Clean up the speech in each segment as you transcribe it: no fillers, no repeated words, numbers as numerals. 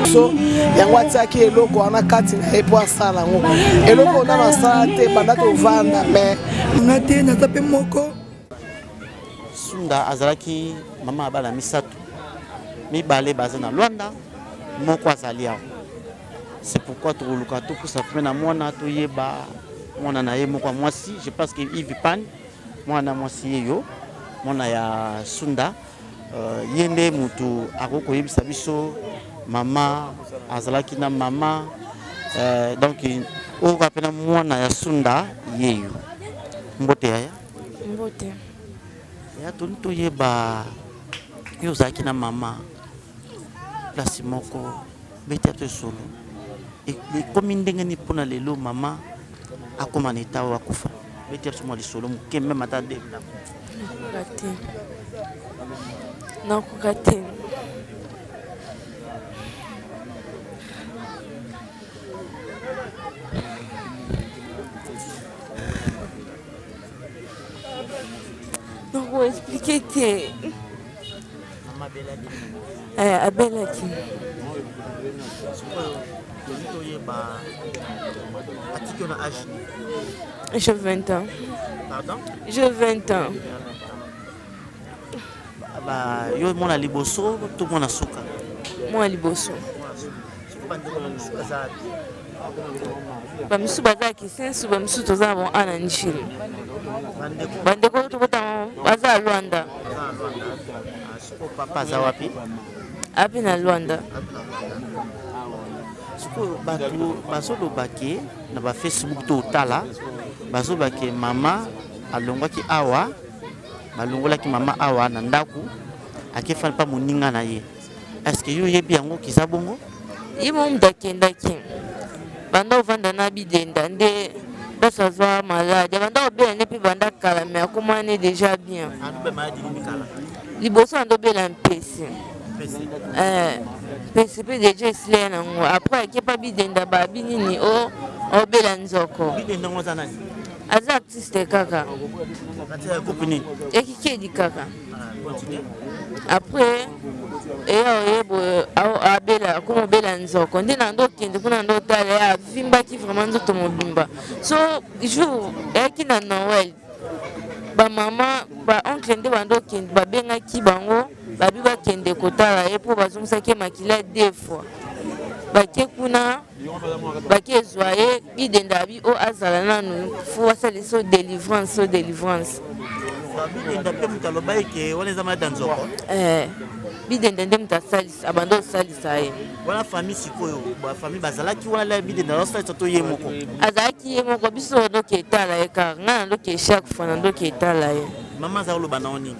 So yango ataki eloko wana kati na epo asala ngo eloko na basala te banda tovanda mais na te na tape moko Sunda azalaki mama abala misato mibale baza na Luanda moko azali awa. C'est pourquoi tokoluka topusa pe na mwana toyeba mwana na ye moko mwasi. Je pense que Yves Pan mwana mwasi yeyo mwana ya Sunda yende mutu akoko yebisa biso mama azalaki na mama donc o kapena mwana ya Sunda yeyo mbote ya mbote ya tonto yeba yo zaki na mama place moko beti ato solo e komi ndenge ni pona lelo mama akoma na eta wa kufa beti ato mo lisolo mukembe mata de na kukate non vou expliquer que a bela aqui j'ai 20 ans. Pardon? J'ai 20 ans. Bah, yo mona liboso tout mona suka. Moi liboso. Ba misu bazaki sensu ba misu toza bon ana nchini. Bande ko to bota baza Luanda. Suko papa za wapi? Api na Luanda. Suko batu basolo bake na ba Facebook to tala. Bazo bake mama alongwaki awa. Balongola ki mama awa na ndaku akefal pa moninga na ye. Est-ce que yo yebi yango kisabongo? Yimo mdakendaki. Banda ovanda na bidenda nde basazwa malade. Banda obela ne pi banda kala mais comment est déjà bien. Anube malade ni kala. Liboso ando bela mpesi. Pesi pe déjà sile na ngo. Après ke pa bidenda ba binini o obela nzoko. Bidenda ngo za nani? Aza artiste kaka. Kati ya kopini. Ekikedi kaka. Après abela comme bela nzoko ndi na ndo kende kuna ndo tala ya vimba ki vraiment nzoto mobimba so jour eki na Noël ba mama ba oncle ndi bando kende ba benga ki bango ba bi ba kende kotala e po bazumsa ke makila deux fois ba ke kuna ba ke zoye bidenda bi o azala nanu fo asali so délivrance Bidenda pe mutaloba eke wale zama danzoko. bidende nde mutu asalisa abanda osalisa ye wana famille sikoyo bafamille bazalaki wana bidende azosalisa to ye moko azalaki ye moko biso ndoki etala ye kaka ngai na ndoki chaque fois na ndoki etala ye mama aza koloba na nini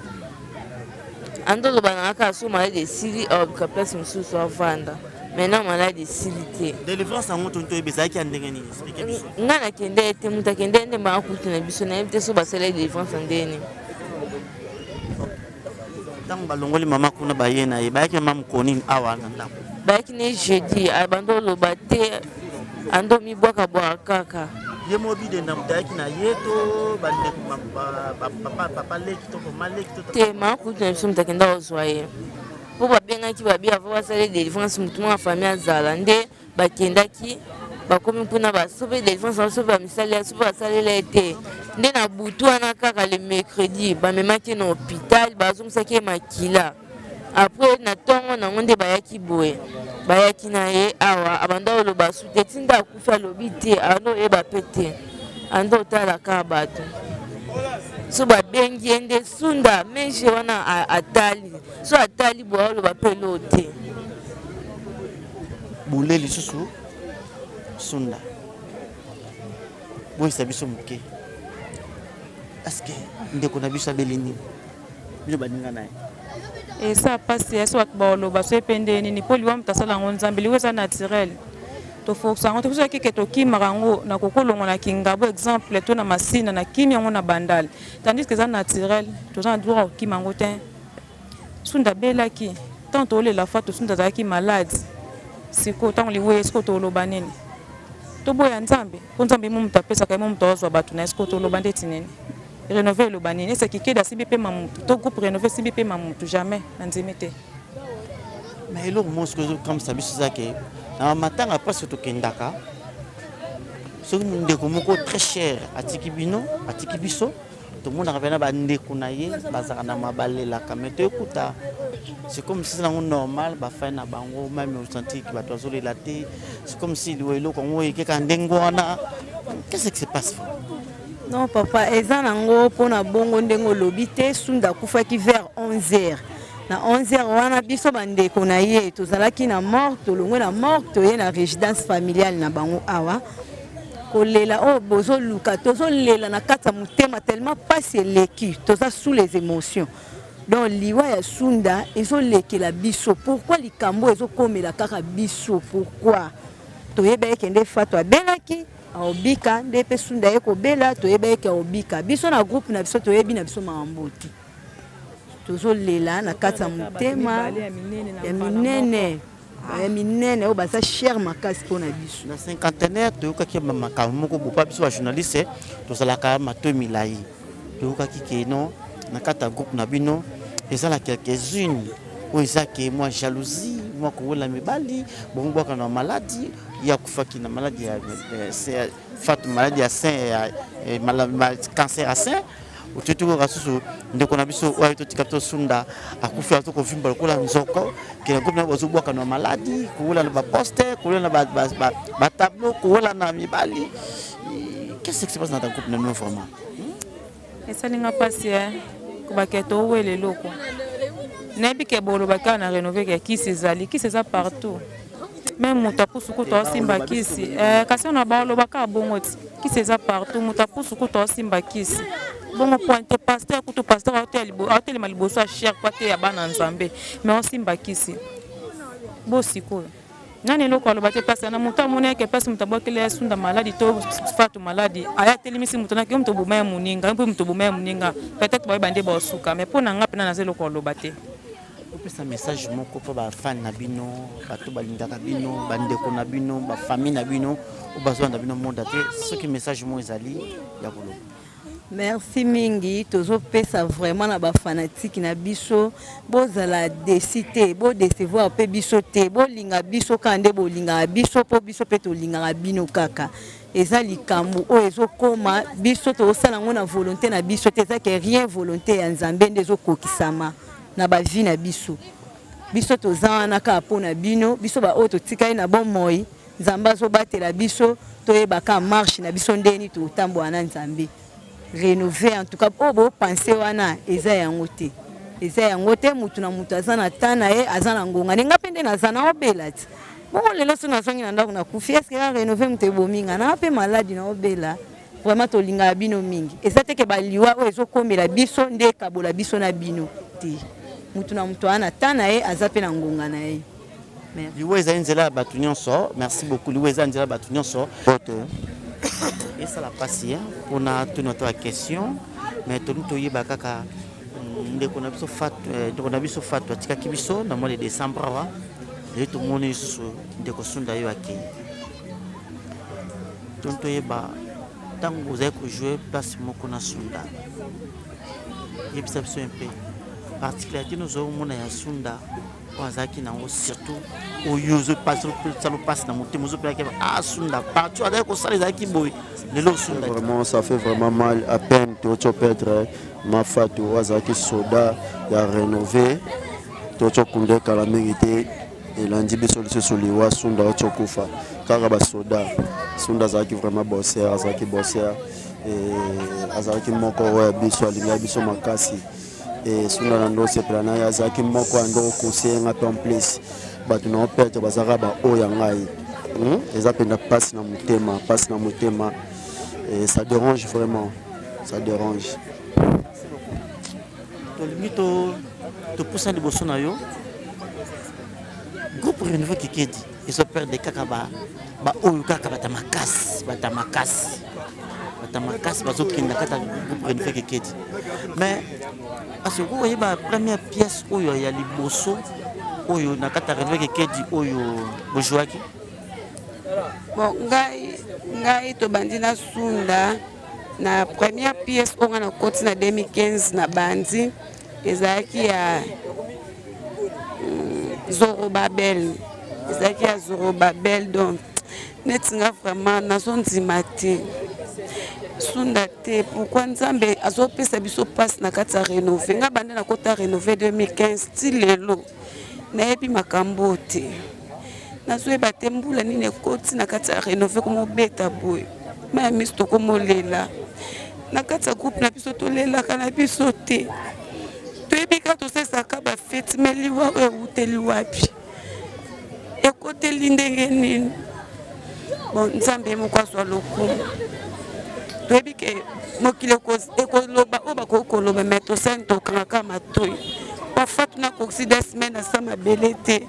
andoloba na kaka so maladi esili aobika place mosusu avanda maintenant maladi esili te délivrance yango toni toyebi ezalaki ya ndenge nini explike biso ngai nakende te mutu akende nde baakutu na biso nayebi te so basala délivrance ndeni ntango balongoli mama kuna baye na ye bayaki mama mokoni awa na ndako bayaki ne jeudi abanda oloba te ando mibwaka kaka ye mo bidenda moto ayaki na ye to papa leki to mama leki to te maakutu na biso mutu akenda kozwa ye mpo babengaki babi avo basala délivrance mutu moko famille azala nde bakendaki bakomi mpuna basope délivrance basope bamisala sope basalela ye te nde na butu wana kaka le mercredi bamemaki na hôpital bazongisaki ye makila apres na ntongo nango nde bayaki boye bayaki na ye awa abanda oloba su te ti nde akufi alobi te ando oyeba mpe te ando otalaka bato so babengi ye nde sunda mege wana atali so atali boye oloba mpe elo te bule lisusu sunda boyisa biso moke aske ndeko na biso abeli nini bino baninga na ye esa pasi eso bato baoloba so epende nini mpo liwa moto asala yango nzambe liwa eza naturel tofokusa yango tokoso keke tokimaka yango na kokolongo na kingabo exemple to na masina na kimi yango na bandale tandis que eza naturel toza na droit kokima yango te sunda abelaki ntango toolela fa tosunda azalaki malade sikoyo ntango liwe esiko tooloba nini toboya nzambe mpo nzambe mo moto apesaka ye mo moto azwa bato na esiko toloba ndeti nini rénover eloba nini eseki keda simbi mpe mamutu to groupe rénover simbi mpe mamutu jamais na nzemi te mais eloko mosuku ezokamwisa biso ezake na matanga presque tokendaka soki ndeko moko très cher atiki bino atiki biso tomonaka mpena bandeko na ye bazalaka na mabalelaka mais toekuta c'est comme si nango normal bafai na bango même authentique bato bazolela te c'est comme si eloko yango ekeka ndenge wana qu'est-ce qui se passe non papa eza nango mpona bongo ndenge olobi te sunda akufaki vers 11h na 11h wana biso bandeko na ye tozalaki na mort tolongwe na mort toye na résidence familiale na bango awa kolela oyo bozoluka tozolela na kati ya motema tellement pasi eleki toza sous les émotions donc liwa ya sunda ezolekela biso pourquoi likambo ezokomela kaka biso pourquoi toyeba ekende fato abelaki aobika nde mpe sunda ye kobela toyeba eke aobika biso na groupe na biso toyebi na biso makambo te tozolela na kati ya motema ya minene oyo baza cher makasi mpona biso na cinquantenaire toyokaki makambo moko bopa biso bajournaliste tozalaka mato milai toyokaki keno na kati ya groupe na bino ezala quelques-unes oyo ezake mwa jalousie mwa kowola mibali bongo bwaka na maladi ya kufaki na maladi ya fatu maladi ya sein ya cancer ya sein ototokoka susu ndeko na biso oyo totika tosunda akufi azokovimba lokola nzoko kena groupe na bazobwaka na maladi kowola na baposter kowola na batableau kowola na mibali qu'est-ce qui se passe dans ta groupe na nous vraiment esalinga mpasi kobake towela eloko nayebi ke bolobaki kaka na rénové ke kisi ezali kisi eza partout même moto apusuku tosimba kisi kasi ona balobaka bongo ti kisi eza partout moto apusuku tosimba kisi bongo pointe pasteur kutu pasteur aotelema liboso ya cher po te ya bana nzambe mais osimba kisi bosikoyo nani eloko aloba te place na moto amoni eke place moto abwakeli ya sunda maladi to fatu maladi aya telemisi moto naki moto boma ya moninga mpe moto boma ya moninga peut-être bayeba nde baosuka mais mpo na nga mpena naza eloko aloba te opesa message moko mpo bafani na bino bato balingaka bino bandeko na bino bafamille na bino oyo bazwa na bino monda te soki message moko ezali ya koloba merci mingi tozopesa vraiment na bafanatike na biso bozala desi te bodecevoir mpe biso te bolinga biso kaka nde bolingaka biso mpo biso mpe tolingaka bino kaka eza likambo oyo ezokoma biso tozosala yango na volonté na biso te ezake rien volonté ya nzambe nde ezokokisama na bavi na biso biso toza wana kaka mpona bino biso baoyo totikali na bomoi nzambe azobatela biso toyebaka marche na biso ndeni totambola na nzambe rénover en tout cas oyo bopense wana eza yango te eza yango te mutu na mutu aza na ta na ye aza na ngonga nenga mpe nde naza na obela ti bongo lelo so nazongi na ndako nakufi eske ka rénové moto ebominga na mpe maladi na obela vraiment tolingaka bino mingi eza teke baliwa oyo ezokomela biso nde ekabola biso na bino te mutu na mutu ana ta na ye aza mpe na ngonga na ye liwa ezali nzela ya bato nyonso merci beaucoup liwa eza nzela ya bato nyonso esala mpasi mpona toni ata baquestion mais toni toyeba kaka ndeko na biso fatu atikaki biso na mois de décembre awa lelo tomoni lisusu ndeko sunda yo akei toni toyeba ntango ozali kojoue place moko na sunda yebisa biso mpe particularité nozomona ya sunda oyo azalaki nango surtout oyo ozosala mpasi na motema ozopelaki sunda partout azali kosala ezalaki boye lelo sunda vraiment ça fait vraiment mal à peine tozo perdre mafatu oyo azalaki soda ya rénové tozo kunde kala mingi te elandi biso lisusu liwa sunda oyo tokufa kaka basoda sunda azalaki vraiment bosser azalaki bosser azalaki moko oyo ya biso alingaki biso makasi sunda na ndo sepela na ye azalaki moko ya ndo okonseyenga mpe en plus bato na operte bazalaka baoyo ya ngai eza mpenza mpasi na motema ça dérange vraiment ça dérange tolingi topusa liboso na yo groupe renouveau kikedi ezoperde kaka baoyo kaka bata makasi bazokenda kata groupe renouveau kikedi mais parce que koyeba première pièce oyo ya liboso oyo na kata renouveau kikedi oyo bojwaki bon ngai tobandi na sunda na première pièce oyo na koti na 2015 na bandi ezalaki ya Zorobabel donc neti nga vraiment nazondima te sunda te pourquoi nzambe azopesa biso mpasi na kati ya rénové nga bande na kota rénové 2015 ti lelo nayebi makambo te nazoyeba te mbula nini ekoti na kati ya rénové komobeta boye maya miso tokomolela na kati ya groupe na biso tolelaka na biso te toyebi kaka tosesaka bafeti me liwa oyo euteli wapi ekoteli ndenge nini bon nzambe moko azwa lokumu toyebi ke mokili ekoloba oyo bakoki koloba me tosali tokangaka matoi bafatu na koksi de semaine asa mabele te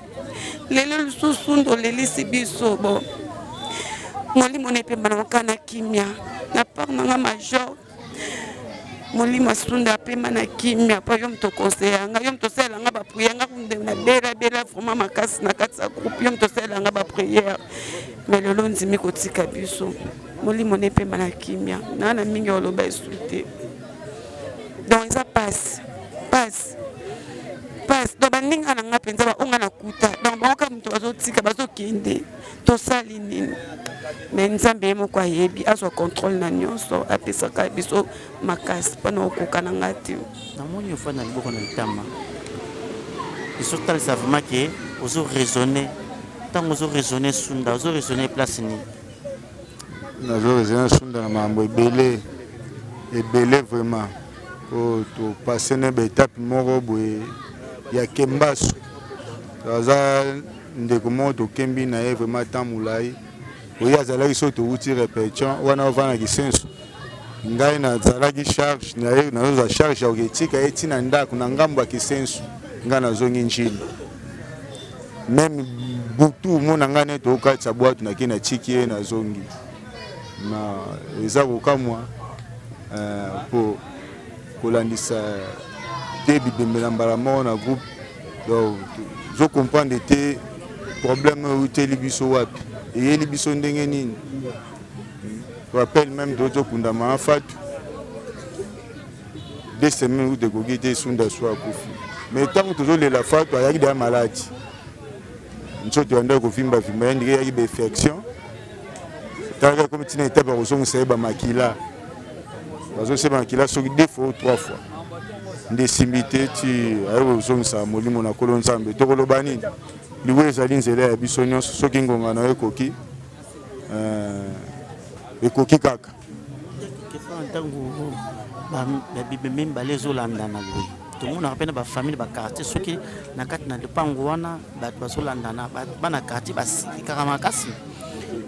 lelo lisusu ndolelisi biso bon molimo na epemba na moka na kimia na part nanga major molimo asunda apema na kimia po yo moto konseyanga yo moto osalelanga bapriere nga na belabela vraiment makasi na kati ya groupe yo moto osalelanga bapriere mais lelo ndimi kotika biso molimo na epemba na kimia naa na mingi oloba esu te donc eza pasi donc baninga na nga mpenza baonga na kuta donc baoka moto bazotika bazokende tosali nini mais nzambe ye moko ayebi azwa contrôle na nyonso apesaka biso makasi mpona okoka na nga te namoni ofanda na liboko na litama biso talisa vraiment ke ozoraisonne ntango ozoraisonne sunda ozoraisonne place nini nazoraisonne sunda na makambo ebele vraiment po topase na baetape moko boye ya kembaso aza ndeko moko tokembi na ye vraiment temps molai oyo azalaki so touti répétition wana ovanda kisenso ngai nazalaki charge naye nazozwa charge ya koketika ye ntina ndako na ngambo ya kisenso ngai nazongi njini meme butu mona ngai ne tokatisa bwatu nake natiki ye nazongi na eza kokamwa po kolandisa te bibembela mbala moko na groupe donc zokomprendre te problème oyo uteli biso wapi eyeli biso ndenge nini rappelle même tozokundama afatu 2 semaines ute koki te sunda so akufi mais ntango tozolela fatu ayaki deya maladi nsoto yanda kovimbavimba ye ndenge eyaki bainfection talaka komi ntina etape ya kozongisa ye bamakila bazongisa ye bamakila soki 2 fois ou 3 fois nde esimbi te ti aye kozongisa molimo na kolo nzambe tokoloba nini liwe ezali nzela ya biso nyonso soki ngonga na yo ekoki kaka ntango babibe mibale ezolandana boye tomonaka mpe na bafamille bakartier soki na kati na lopango wana bato bazolandana bana kartier basilikaka makasi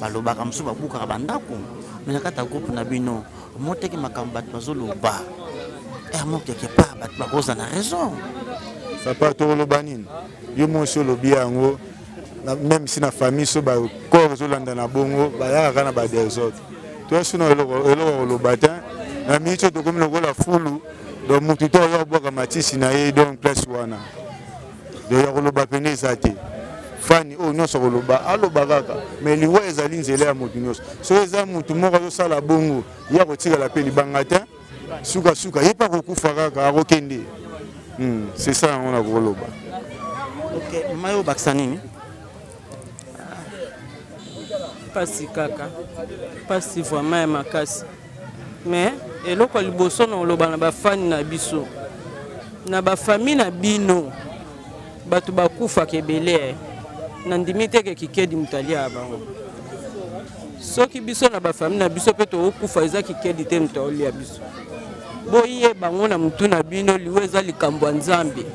balobaka mosusu babukaka bandako me na kati ya groupe na bino omoteki makambo bato bazoloba mo quelque part bato bakoza na raison papa toloba nini yo mosi olobi yango même si na famille so bakor ezolanda na bongo bayaka na badésordre toyasuna eloko oloba te na miniti oyo tokomi lokola fulu donc motu to oyo abwaka matisi na ye donc place wana donc ya koloba pene eza te fani oyo nyonso koloba aloba kaka mais liwa ezali nzela ya motu nyonso soki eza motu moko azosala bongo ya kotikala mpe libanga te sukasuka ye mpe akokufa kaka akokende c'est ça yango na koloba. ok mama yo obakisa nini pasi kaka pasi vraiment ya makasi mais eloko liboso na oloba na bafani na biso na bafamille na bino bato bakufaka ebele na ndimi teke kikedi mutali ya bango soki biso na bafamille na biso mpe tokokufa eza kikedi te mutali ya biso boye bango na mutu na bino liwe eza likambo ya nzambe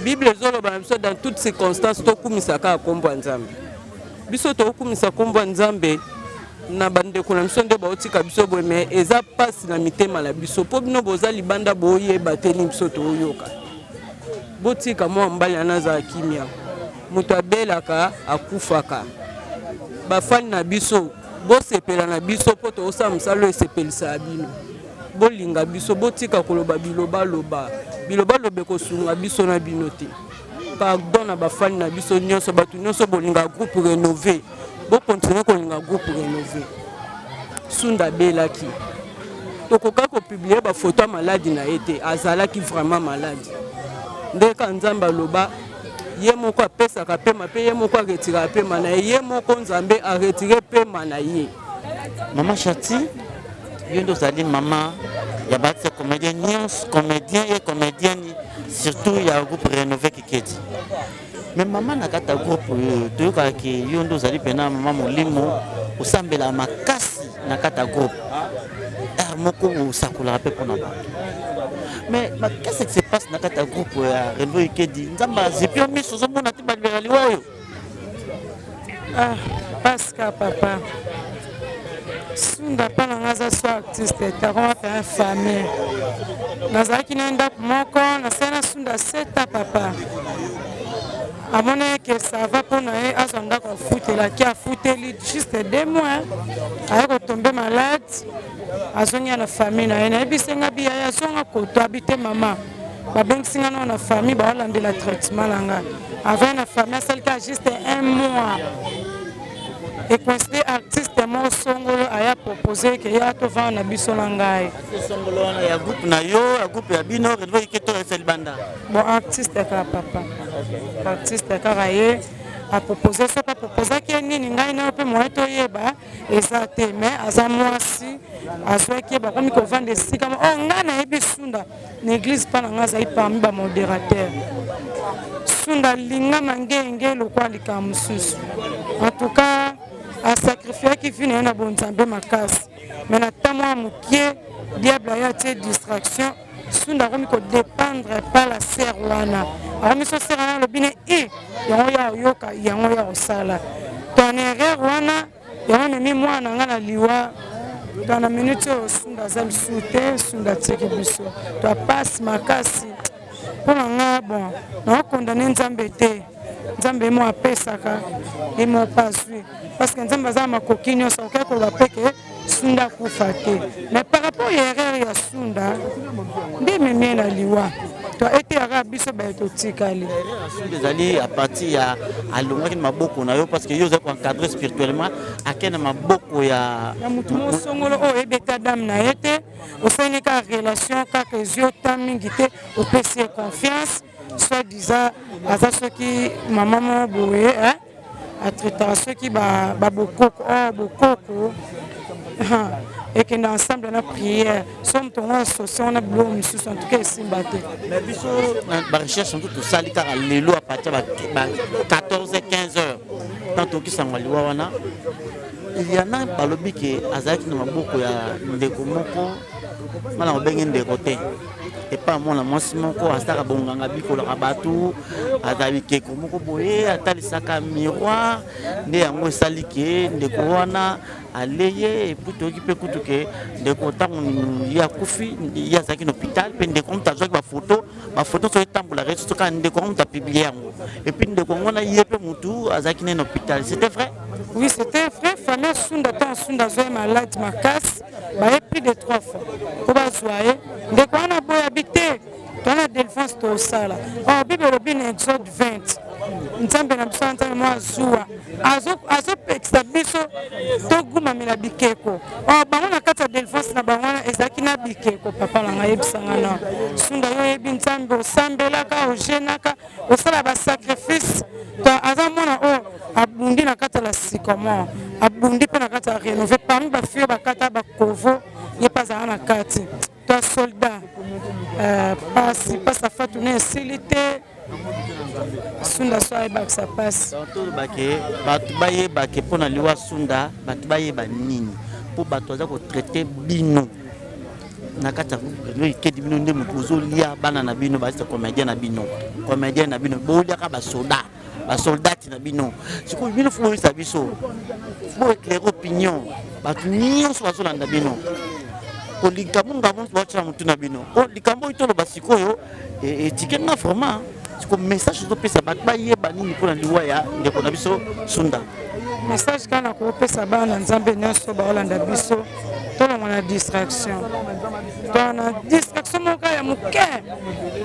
bible ezoloba na biso dans toutes circonstances tokumisaka akombo ya nzambe biso tokumisa kombo ya nzambe na bandeko na biso nde baotika biso boye me eza pasi na mitema na biso mpo bino boza libanda boyeba te ni biso toyoka botika mwa mbali ana aza kimia moto abelaka akufaka bafani na biso bosepela na biso mpo toosala mosala esepelisa ya bino bolinga biso botika koloba bilobaloba ekosunga biso na bino te pardon na bafani na biso nyonso bato nyonso bolinga groupe rénové bokontinue kolinga groupe rénové sunda abelaki tokoka kopiblie bafoto ya maladi na ye te azalaki vraiment maladi ndeka nzambe aloba ye moko apesaka pema mpe ye moko aretiraka pema na ye moko nzambe aretire pema na ye. Mama Chati yo nde ozali mama ya bato ya comédien nyonso comédien et comédienne surtout ya groupe rénové Kikedi mais mama na kati ya groupe toyokaka ke yo nde ozali mpena mama molimo osambela makasi na kati ya groupe ere moko osakolaka mpe mpona bato mais qu'est-ce qui se passe na kati ya groupe ya rénové Kikedi nzambe azipi yo miso ozomona te balibera liwa oyo Pascal papa sunda mpa na nga aza so artiste takoma mpe ya famille nazalaki na ndako moko nasali na sunda 7 papa amoni ke sava mpo na ye azwa ndako afutelaki afuteli juste 2 mois aye kotombe malade azongia na famille na ye nayebisi nga biya ye azonga koto abi te mama babengisi nga nao na famille baolandela traitement na nga avai na famille asalika juste 1 mois ekonsidé artiste mo songolo aya proposé ke ya tovanda na biso na ngai songolo wana ya groupe na yo ya groupe ya bino Rénové Kikedi esali banda bon artiste kaka papa artiste kaka ye apropose so pa proposaki nini ngai nayo mpe moye toyeba eza te mais aza mwasi azwaki ye bakomi kovanda esika ngai nayebi sunda na église mpa na ngai azali parmi bamodérateur sunda lingama ngenge lokwa likambo mosusu en tout cas asacrifiaki vi na ye na bonzambe makasi me na ntango ya mokie diable aye atie distraction sunda akomi kodépendre pa la ser wana akomi so ser wana alobi ne yango ya oyoka yango ya kosala to ana erreur wana yango memi mwana nga na liwa to na minute oyo sunda aza lisusu te sunda atieki biso to apasi makasi mpo na nga bon naokondane nzambe te nzambe emo apesaka emo paswi parce que nzambe aza makoki nyonso akoki koloba mpe ke sunda akufa te mais par rapport ya erreur ya sunda nde ememi na liwa to ete yaka biso baye totikali sunda ezali aparti ya alongwaki na maboko na yo parce que yo ozali koencadre spirituellement ake na maboko ya motu mosongolo oyo oyebeta dame na ye te osali kaka relation kaka ezwi ota mingi te opesi ye confiance soit disant aza soki mama mo boye atraitaka soki babokoko bokoko ekende ensemble na prière so moto ngo asocie wana biloko mosusu en tout cas esimba te mais biso na barecherche motu tosali kaka lelo apartir ba 14-15 heures tant tokisangwa liwa wana iliana balobi ke azalaki na maboko ya ndeko moko mana kobenge ndeko te et pas moi la mwasi moko asaka bonganga bikolaka bato azabikeko moko boye atalisaka miroir nde yango esali ke ndeko wana aleye epuis toyoki mpe kutu ke ndeko ntango ye akufi ye azalaki na hôpital mpe ndeko moto azwaki bafoto soki etambolaka soki kaka ndeko yango moto apiblie yango epuis ndeko yango wana ye mpe motu azalaki ne na hôpital. C'était vrai? Oui, c'était vrai. Famille Sunda, tant Sunda Zoé malade, ma casse, bah, plus de 3 fois. Pour bazoyer, dès qu'on a beau habiter, on a défense au sala. Oh, Bible Robin Exode 20. Nzambe na biso ntana mo azuwa azo pekisa biso toguma mila bikeko oh bango na kati ya défense na bango na ezaki na bikeko papa na ngai yebisanga na Sunda yo yebi nzambe osambelaka ojenaka osala ba sacrifice to aza mona o abundi na kati la sycomore abundi pe na kati ya rénové parmi ba fio bakata ba kovo ye paza na kati to soldat pasi pasa fatu na silité Sunda soa ebak sa passe. Batu baye bake pona liwa Sunda, batu baye ba nini. Po batu aza ko traiter bino. Na kata no kedi bino nde mukozo lia bana na bino ba se comédien na bino. Comédien na bino bo lia ka ba soldat. Ba soldati na bino. Siko bino fo sa biso. Fo éclairer opinion. Batu nyonso bazo landa bino. Ko likambo ngamo bacha mutu na bino. Ko likambo itolo basikoyo tikenga vraiment. Comme message de pesa batba yeba nini pona liwa ya ndeko na biso Sunda. Message kana ko pesa bana nzambe nyonso ba olanda biso tolo mona distraction. Tona distraction moka ya muke.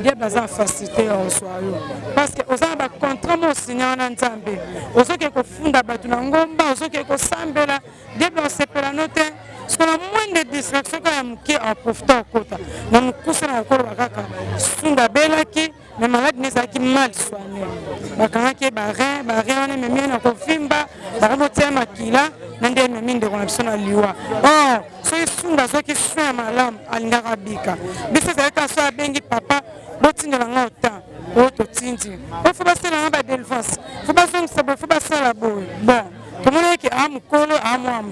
Dia baza facilité en soyo. Parce que oza ba contrat mo signer na nzambe. Ozoke ko funda batu na ngomba, ozoke ko sambela, dia ba sepela note. Parce qu'on a moins de distraction quand même qui en profitant au côté. Dans le coup, c'est encore le Sunda Belaki, mais malade n'est pas qui mal soigné. Bakana qui est barré, on est même en confimba, baromotia makila, n'endé même de connexion à liwa. Oh, c'est Sunda, ceux qui soignent ma lame, à l'Ingarabika. Mais c'est vrai qu'à soi, bengi papa, botin de la ngota, auto tinti. Il faut passer la défense. Il faut passer la boue. Bon. Tout le monde qui a un col,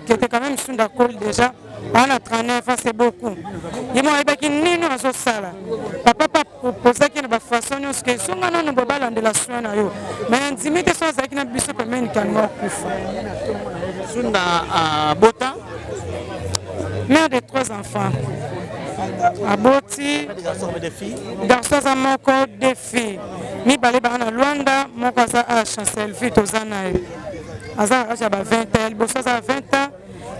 qui était quand même Sunda Col déjà, on a 39 ans, c'est beaucoup. Il m'a dit qu'il n'y a pas de sala. Papa proposé qu'il n'y a pas de façon, parce que si on a un bobal en délation, mais on dit que ça qui n'a pas de problème, il n'y a pas de Sunda Bota, mère de 3 enfants. Aboti, garçons à mon corps, des filles. Mi balé à Luanda, mon cousin a chancel, fille aux anaïs. Aza a 20 ans, il bosse à 20 ans,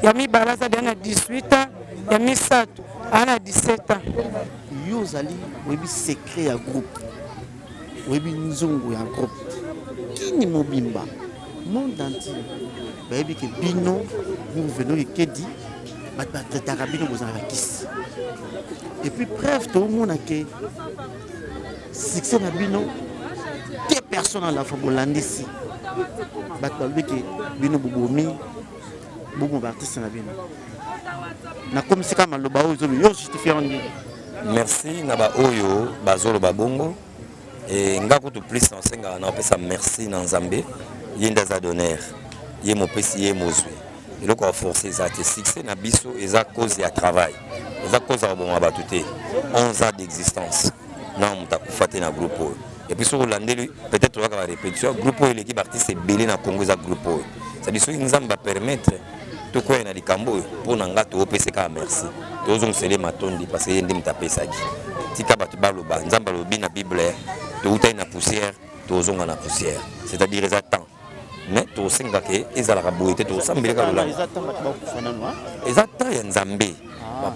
il y a mis Balaza à 18 ans, il y a mis Sato à 17 ans. Yozali, webi secret à groupe, webi nzungu ya groupe. Kini mobimba, monde entier. Webi ke bino, vous venez kedi, batata bino vous en kiss. Et puis bref, tout le monde a que succès na bino, des personnes à la fois ici. Batbalbeke bino bubomi bubu artiste na bino na comme c'est comme le bao yo justifier on dit merci na ba oyo bazolo babongo et ngako to plus en senga na pesa merci na Nzambe yenda za donner ye mo pesi ye mozwi et le ko forcer za te succès na biso eza cause ya travail eza cause ya bon abatute 11 ans d'existence na mutakufa na groupe. Et puis sur l'année, peut-être on va répétition. Groupe l'équipe artiste est belé dans Congo za groupe. Ça dit que nous va permettre tout quoi na likambo pour nanga to OPCK merci. Tous on se les matondi parce que yende mtape ça dit. Tika batu baloba nzamba lobi na Bible to uta na poussière, tous on na poussière. C'est-à-dire les attend. Mais to senga ke ezala boité to sambeleka lola. Les attend batu bakufana no. Les attend ya Nzambe.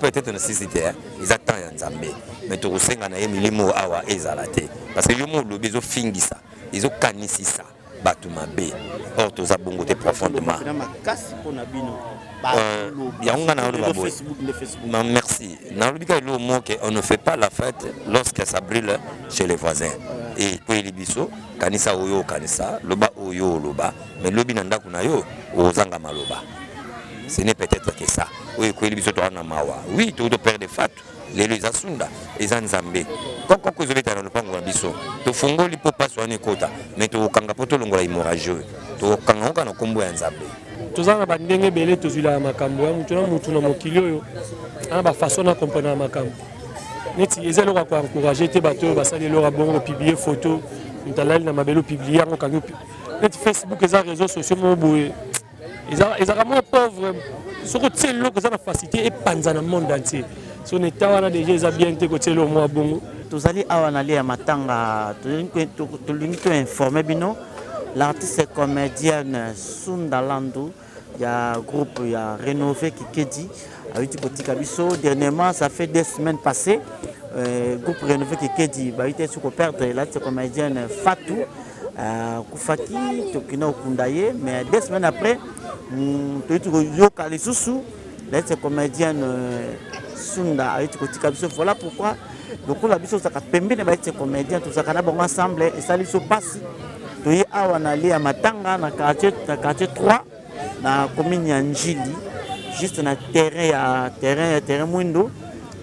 Peut-être une nécessité, ils attendent un Nzambe. Mais tu sais que les milimo awa ezalate. Parce que les mots le besoin fingi ça, ils ont canissi ça. Batuma B. Or tu as bongoté profondément. Merci. Dans le cas on ne fait pas la fête lorsque ça brûle chez les voisins. Et pour les bisous, kanisa oyo kanisa, loba oyo loba, mais lobi nanda kunayo ozanga maloba. Ce n'est peut-être que ça. Oui, oui, tout le père de fat, les Sunda, les Nzambe. Quand vous avez dans le pango biso, tu fongo li popa soigner kota, mais tu kanga poto longola hémorragie. Tu kanga kana kombo ya Nzambe. Tozanga bandenge belé tozula makambo ya mutu na mokili oyo. Ana ba façon na comprendre makambo. neti eza eloko ya encourager te bato oyo basali eloko ya bongo publier photo ntalali na mabele opublier yango kangi neti Facebook eza réseaux sociaux moko boye ezalaka moko pauvre soki otie eloko eza na facilité epanza na monde entier so neta wana déjà eza bien te kotie eloko moko ya bongo tozali awa na lia ya matanga tolingi toinforme bino l'artiste comédienne Sunda Landu ya groupe ya Rénové Kikedi awiti kotika biso dernièrement ça fait 2 semaines passées groupe Rénové Kikedi ba ite sur perdre l'artiste comédienne Fatou Koufaki tokina okundaye mais 2 semaines après toyiti yoka lisusu l'artiste comédienne Sunda awiti kotika biso voilà pourquoi lokola biso saka pembeni ba ite comédien tout ça kana bon ensemble et ça liso passe toyi awa na lia matanga na quartier 3 na commune ya Njili juste na terrain mwindo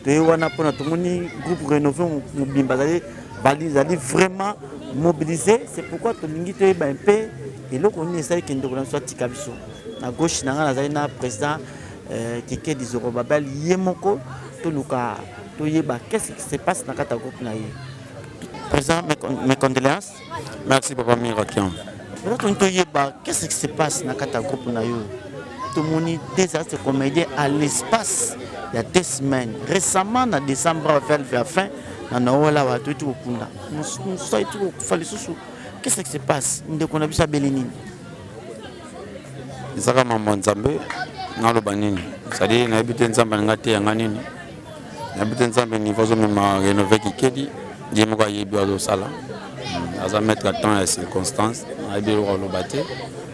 toyi wana pona tomoni groupe Rénové mobimba zali vraiment mobilisé c'est pourquoi tolingi toyeba un peu eloko nini esali kende kolanda so tika biso na gauche na nga nazali na président Kikedi Zorobabel ye moko toluka toyeba qu'est-ce qui se passe na kata groupe na ye. Président, mes condoléances. Merci Papa Mirakian. Qu'est-ce qui se passe dans le groupe? Tout le monde des artistes comédiens à l'espace il y a 2 semaines. Récemment, en décembre, vers fin, qu'est-ce qui se passe? Nous avons vu ça Bélénine. C'est ça, maman Nzambe, dans le banini. C'est-à-dire, nous habitons Nzambe, nous habitons Nzambe, nous avons même rénové Kikedi. Je me crois que ça là. À mettre temps et circonstances,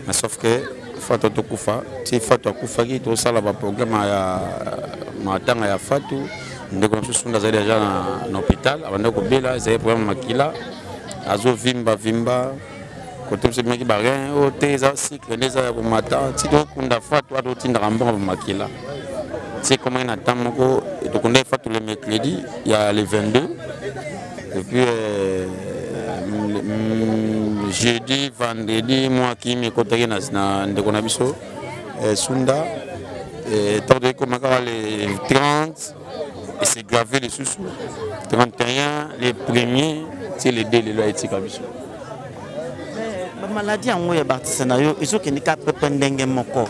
mais sauf que Fatou Koufa, si Fatou Koufa qui tout ça là bas programme à matanga ya Fatou, nous sommes déjà dans l'hôpital, avant de couper là, c'est problème makila, azo vimba, côté ce mec qui barren, au teza cycle des heures au matin, si donc on a Fatou à d'autres rambon makila. C'est comment on attend moko, donc on a Fatou le mercredi, il y a les 22. Et puis jeudi, vendredi, moi qui me contacte na ndeko na biso Sunda et tant de comme les 30 et c'est gravé les sous 31 les premiers c'est les délais là etika biso. Maladie en ya ba scénario iso ke nika pepe ndenge moko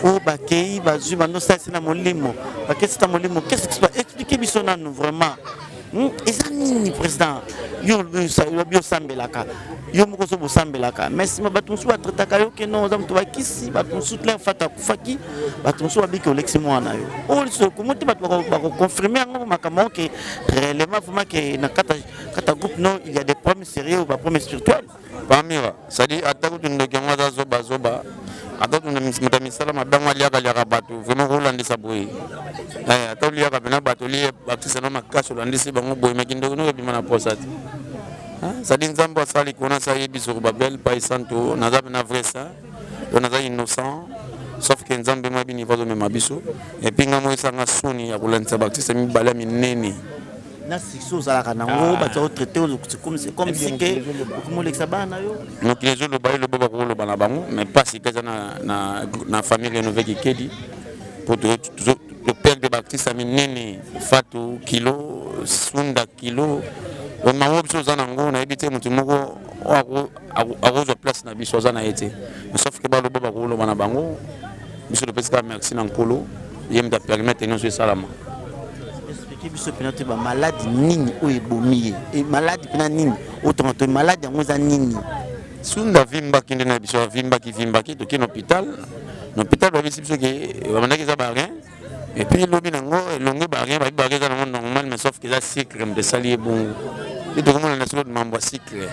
o ba kei ba zu ba no sa sina molimo ba qu'est-ce que molimo qu'est-ce que tu peux expliquer biso na nous vraiment. Ezani président yo sambelaka yo moko so bosambelaka mais si bato nsu batrataka yo ke non zamu to bakisi bato nsu tler fata kufaki bato nsu babiki olexi mwana yo o so komuti bato bako confirmer ngo makamo ke réellement vraiment que na kata groupe non il y a des problèmes sérieux ou des problèmes spirituels pamira ça dit atako tundoke ngwa zoba atako tundoke misala mabango liaka liaka bato vraiment rolandisa boye atako liaka bena bato lié baptiste na makaso landisi bango boye makindo no bima na posati ça dit nzambo asali kona sa yebi Zorobabel pa santo nazabe na vrai ça on a innocent sauf que nzambe mabi niveau de mabiso et puis ngamo isanga soni ya kulandisa baptiste mi bala minene na sixo za la nango ba to traité comme si que comme l'ex bana yo donc les autres ba le baba ko lo bana bango mais pas si kaza na famille Rénové Kikedi pour te père de baptiste minene Fatou kilo Sunda kilo on m'a observé ça nango na habité mutu moko a place na biso za na été mais sauf que ba le baba ko lo bana bango biso le pesca merci na nkolo yem da permettre nous salama. Biso penate ba malade nini o ebomiye e malade pena nini otomato malade yango za nini Sunda vimba kinde na biso vimba ki to kin hôpital ba biso ke ba manaki za ba rien et puis lobi nango longue ba rien ba za nango normal mais sauf que ça sucre de salier bon et tout comment na solo de mambo sucre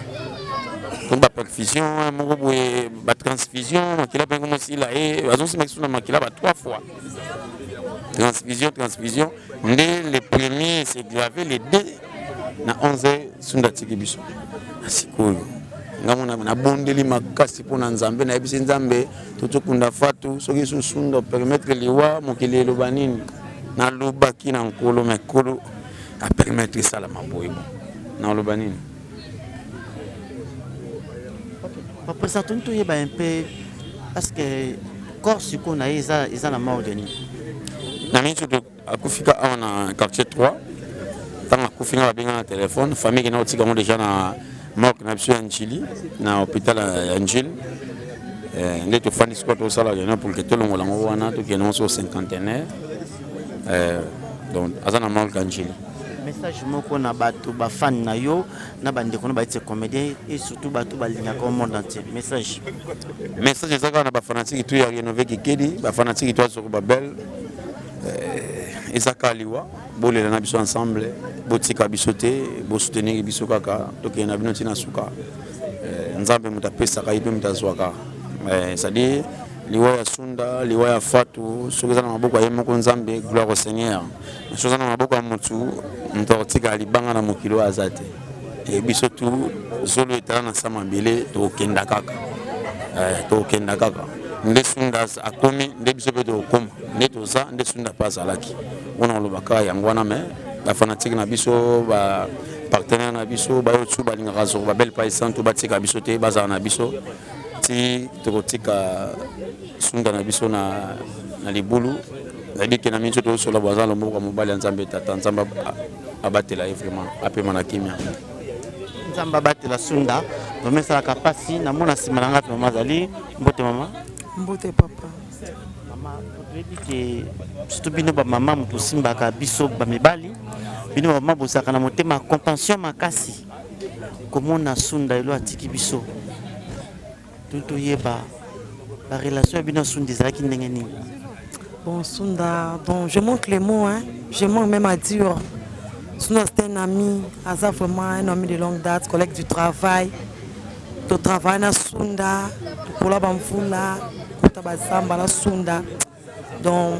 donc ba perfusion mo boye ba transfusion makila pe comme si là et azo se mexuna makila ba 3 fois transfusion les premiers c'est gravé les 2 na 11h Sunda Tikibiso asikoyo ngamona na bondeli makasi pona nzambe na ebisi nzambe totokunda Fatou soki Sunda permettre liwa mokelelo banini na lobaki na nkolo mekolo a permettre ça la maboyebo na lobanini. Pas présenter tout yeba un peu parce que corps siko na isa la mort de ni na mingi akufika awa na quartier 3 tant akufi nga babenga na téléphone famille qui na otika ngo déjà na morgue na biso ya Njili na hôpital ya Njili nde tofandi sikoyo tosala réunion pour que tolongola ngo wana tokende ngo so cinquantenaire donc aza na morgue ya Njili. Message moko na bato bafani na yo na bandeko na baite comédien et surtout bato balingaka au monde entier. Message ezaka na bafanatiki tu ya rénové kikedi bafanatiki tu azoko babel ezaka liwa bolela na biso ensemble botika biso te bosoutenir biso kaka tokende na bino ntina suka nzambe moto apesaka ye mpe moto azwaka c'est-à-dire liwa ya sunda liwa ya fatu soki eza na maboko ya ye moko nzambe gloire au seigneur soki eza na maboko ya motu moto akotika libanga na mokili aza te biso tu zolo etala na sama mbele tokenda kaka nde sunda akomi nde biso mpe tokoma nde toza nde sunda mpe azalaki wana olobaka yango wana me bafanatike na biso bapartenaire na biso bayo tu balingaka zoko babele paisantu batika biso te bazala na biso ti tokotika sunda na biso na libulu zayebike na minso tozosola bwaza lomboka ya mobali ya nzambe tata nzambe abatela ye vraiment apema na kimia nzambe abatela sunda vraimen esalaka mpasi namona nsima na nga mpe mama azali mbote mama mbote papa mama toyebi ke surtout bino bamama moto osimbaka biso bamibali bino bamama bozalaka na motema compassion makasi komona sunda elo atiki biso toyeba barelation ya bino sunda ezalaki ndenge nini? Bon, Sunda, bon, je manque les mots, hein. Je manque même à dire. Sunda, c'était un ami, Aza vraiment un ami de longue date, collègue du travail. Tu travailles à Sunda, tu la Bamfula, tu Tabasamba, la Sunda. Donc,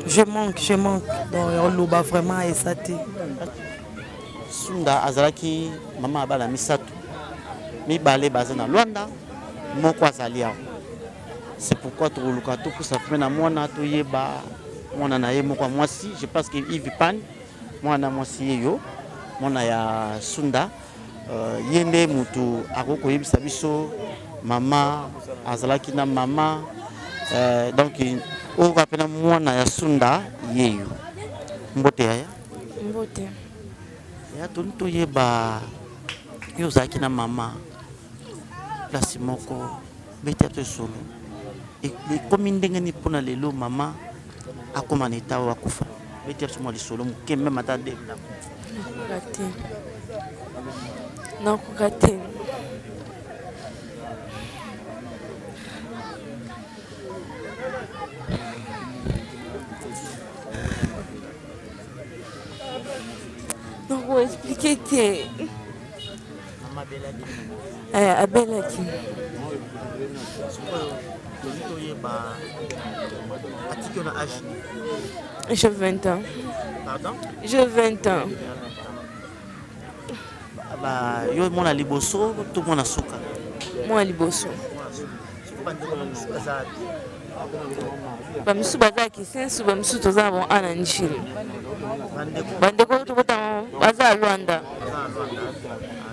je manque. Donc, on l'a vraiment et ça t'est. Sunda, Azalaki, maman Abala Misato, mi balé basé dans Luanda, mon quoi Zaliao. C'est pourquoi tu as tout pour ça. Maintenant, moi, je pense que Yves Pan, moi, ya Sunda, yende mutu akoko yebisa biso mama azalaki na mama donc o kapena mwana ya Sunda yeyo mbote ya mbote ya tonto yeba yo zaki na mama place moko bete to solo et comme ndenge ni pona lelo mama akoma neta wa kufa bete so solo mukembe mata de nakukate expliquer te abelaki j'ai 20 ans. Pardon? J'ai 20 ans. Yo mona liboso tout mona suka. Moi liboso. Ba misu bazaki sensu ba misu toza bon ananjili. Bandeko to bota baza Luanda.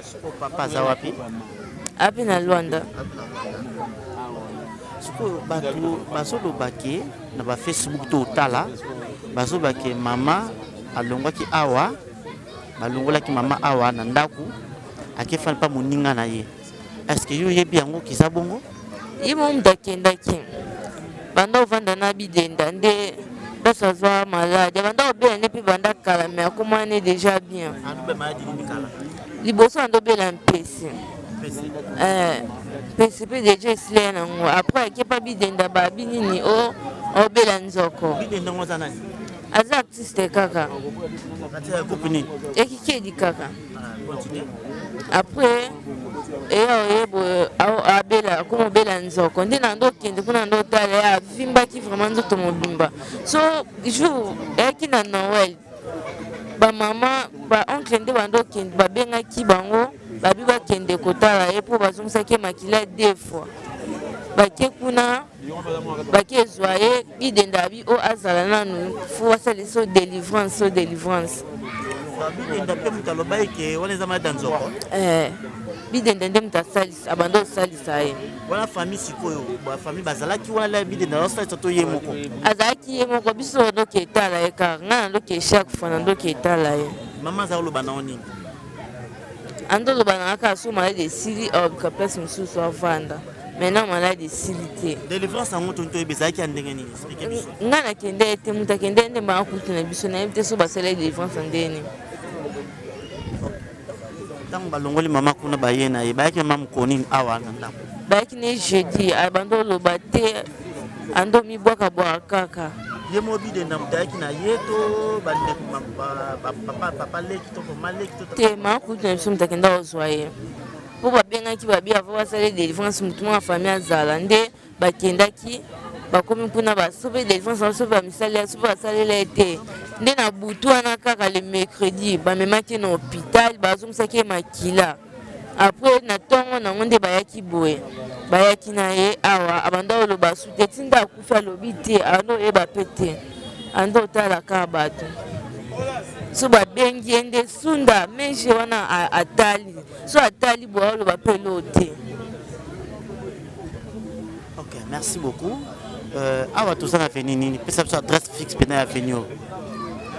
Suko papa za wapi? Api na Luanda. Suko batu basolo bake na ba Facebook to tala. Bazo bake mama alongwaki awa. Balongolaki mama awa na ndaku akefana pa moninga na ye. Est-ce que yo yebi yango kiza bongo? Yimo mdakendaki. Banda ovanda na bidenda nde basazwa malade. Banda obela ne pi banda kala mais comment on est déjà bien. Anube malade ni kala. Liboso ando bela mpesi. PCP déjà ici na ngo. Après ke pa bidenda ba binini o obela nzoko. Bidenda ngo za nani? Aza artiste kaka. Katia kopini. Ekikedi kaka. Après abela comme bela nzoko ndi na ndo kende kuna ndo tala ya vimba ki vraiment nzoto mobimba so jour eki na Noël ba mama ba oncle ndi bando kende ba benga ki bango ba bi ba kende kotala e po bazongisa ke makila deux fois ba ke kuna ba ke zoye bidenda bi o azala nanu fo wasali so délivrance bidenda pe mutaloba eke wana zama danzoko bidenda nde mutasalisa abando salisa ye wana famille sikoyo ba famille bazalaki wana bidenda osalisa to ye moko azalaki ye moko biso ndo ke etala ye kaka nga na ndo ke chaque fois na ndo ke etala ye Maman Zaoloba Naoni. Ando Lobanaka so malade de Sili or place Moussou Vanda. Maintenant malade de Sili. Délivrance en montant to bezaki andengeni. Ngana kende ete muta kende nde ba kutu na biso na ete so basala délivrance andeni. Tant balongoli mama kuna bayena e bayaki mama koni awa nanda. Bayaki ne jeudi abando lobate ando mi boka kaka. Ye mobi de ndamutaki na yeto bande papa leki to maleki to te ma kutu na biso mutakenda ozwaye. Po babengaki babi avo basala délivrance mutu mwa famille azala nde bakendaki bakomi mpuna basobe délivrance basobe bamisala sobe basalela ete nde na butu wana kaka le mercredi bamemaki na hôpital bazongisaki ye makila apres na ntongo nango nde bayaki boye bayaki na ye awa abanda oloba su te ti nde akufi alobi te ando oyeba mpe te ando otala kaka bato so babengi ye nde sunda mege wana atali so atali boye oloba mpe elo te. Ok, merci beaucoup. Awa tout ça na venu nini? Pesa biso adresse fixe pena ya venir.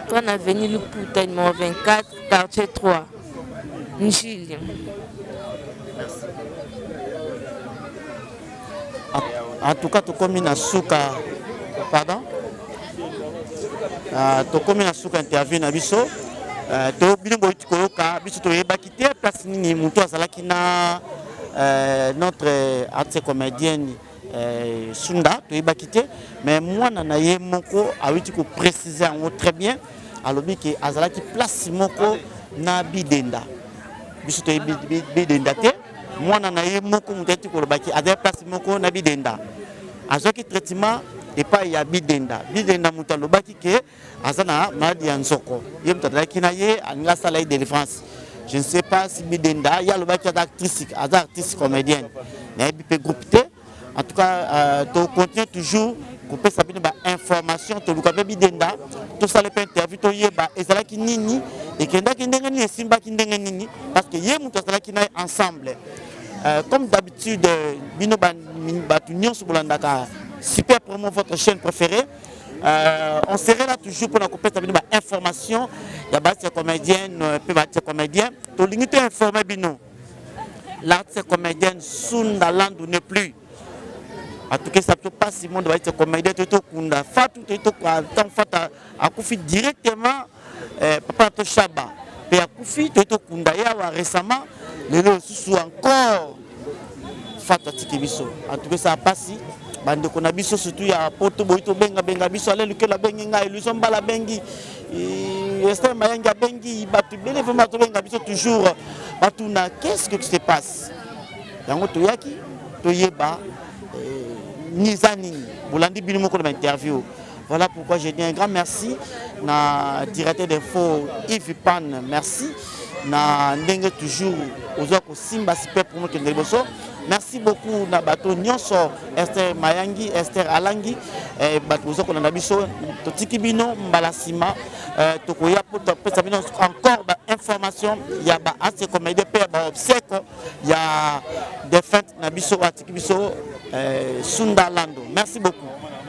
Toi na venu Luputa numéro 24 quartier 3 Njili. En tout cas, tu commis na suka. Pardon? Tu commis na suka interview na biso. To bilingo itikoyoka biso to yeba kite place nini mutu azalaki na notre artiste comédienne Sunda to yeba kite mais moi na ye moko awiti ko préciser en très bien alobi ke azalaki place moko na bidenda biso to bidenda te moi na ye moko mutati ko lobaki azalaki place moko na bidenda azaki traitement et pas ya bidenda mutu alobaki ke azana maladie ya nzoko ye mutu azalaki na ye alinga sala de défense. Je ne sais pas si bidenda ya lobaki artiste comédienne na bi pe groupe te. En tout cas, tu continues toujours à faire des informations, tu as bidenda, tout ça les interviews, tu yeba et ça là qui nini et qui n'a ni simba qui n'a nini parce que yé mutu ça là qui n'a ensemble. Comme d'habitude, bino batunion sur Bolandaka, super promo votre chaîne préférée. On serait là toujours pour nous couper des informations. Il y a des comédiennes, des comédiens. Tu limite informer bino. L'artiste comédienne Sunda Landu n'est plus. En tout cas, ça ne peut pas si le monde va être comédien, tu es Fatou, tu es Akoufi directement, Papa Toshaba. Et Akoufi, tu es récemment, les deux sous encore Fatou Tikibiso. En tout cas, ça passe. Bande konabiso surtout ya poto boito benga biso ale luke la bengi nga iluso mbala bengi Esther Mayanga bengi batu bele vraiment to benga biso toujours batuna qu'est-ce que se passe yango to yaki to yeba nizani bolandi bino moko na interview. Voilà pourquoi je dis un grand merci na directeur d'info Yves Pan, merci na ndenge toujours aux simba super pour moi que ndeboso. Merci beaucoup na bato nyonso Esther Mayangi, Esther Alangi bato ozoko na biso to tikibino mbala sima to koya pour pesa bino encore ba information ya ba ase comédie pe ba obsèque ya des fêtes na biso atikibiso Sunda Lando. Merci beaucoup.